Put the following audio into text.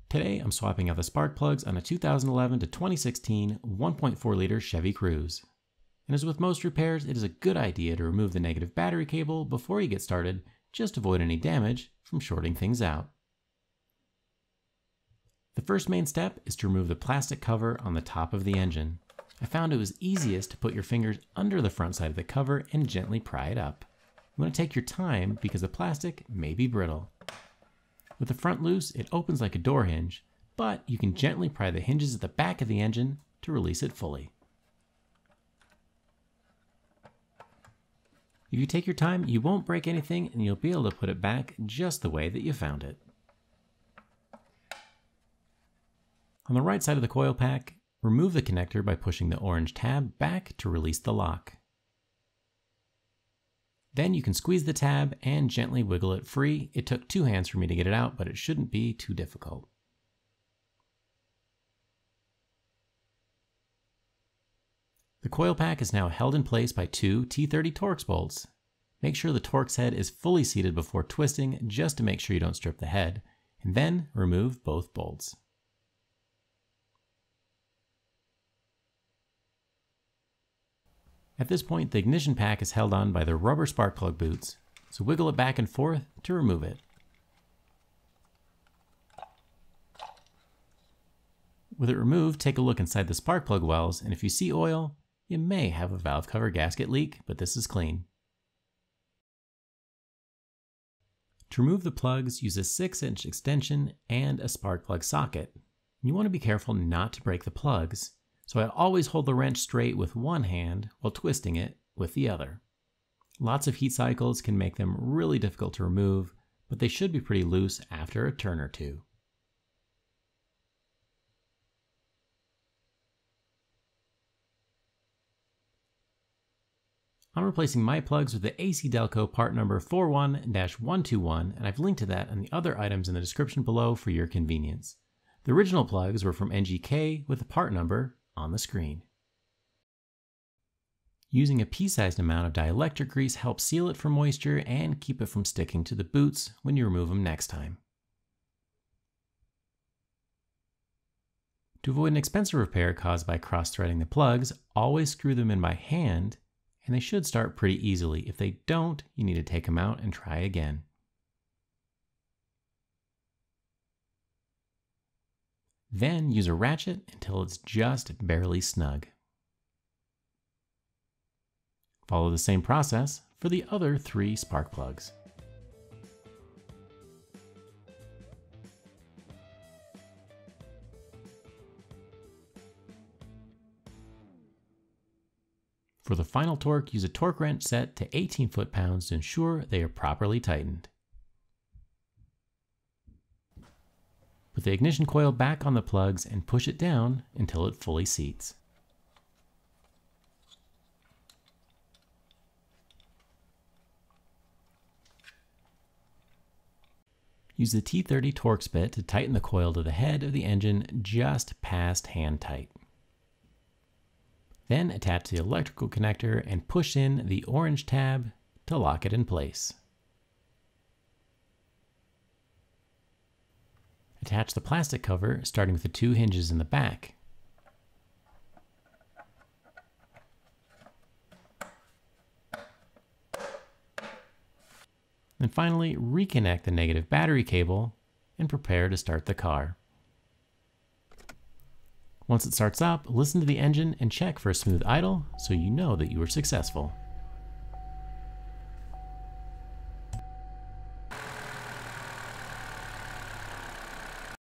Today I'm swapping out the spark plugs on a 2011 to 2016 1.4 liter Chevy Cruze. And as with most repairs, it is a good idea to remove the negative battery cable before you get started, just to avoid any damage from shorting things out. The first main step is to remove the plastic cover on the top of the engine. I found it was easiest to put your fingers under the front side of the cover and gently pry it up. You want to take your time because the plastic may be brittle. With the front loose, it opens like a door hinge, but you can gently pry the hinges at the back of the engine to release it fully. If you take your time, you won't break anything and you'll be able to put it back just the way that you found it. On the right side of the coil pack, remove the connector by pushing the orange tab back to release the lock. Then you can squeeze the tab and gently wiggle it free. It took 2 hands for me to get it out, but it shouldn't be too difficult. The coil pack is now held in place by 2 T30 Torx bolts. Make sure the Torx head is fully seated before twisting, just to make sure you don't strip the head, and then remove both bolts. At this point, the ignition pack is held on by the rubber spark plug boots, so wiggle it back and forth to remove it. With it removed, take a look inside the spark plug wells, and if you see oil, you may have a valve cover gasket leak, but this is clean. To remove the plugs, use a 6-inch extension and a spark plug socket. You want to be careful not to break the plugs, so I always hold the wrench straight with one hand while twisting it with the other. Lots of heat cycles can make them really difficult to remove, but they should be pretty loose after a turn or two. I'm replacing my plugs with the AC Delco part number 41-121, and I've linked to that and the other items in the description below for your convenience. The original plugs were from NGK with the part number on the screen. Using a pea-sized amount of dielectric grease helps seal it from moisture and keep it from sticking to the boots when you remove them next time. To avoid an expensive repair caused by cross-threading the plugs, always screw them in by hand, and they should start pretty easily. If they don't, you need to take them out and try again. Then use a ratchet until it's just barely snug. Follow the same process for the other 3 spark plugs. For the final torque, use a torque wrench set to 18 foot-pounds to ensure they are properly tightened. Put the ignition coil back on the plugs and push it down until it fully seats. Use the T30 Torx bit to tighten the coil to the head of the engine just past hand tight. Then attach the electrical connector and push in the orange tab to lock it in place. Attach the plastic cover, starting with the 2 hinges in the back. And finally, reconnect the negative battery cable and prepare to start the car. Once it starts up, listen to the engine and check for a smooth idle so you know that you were successful.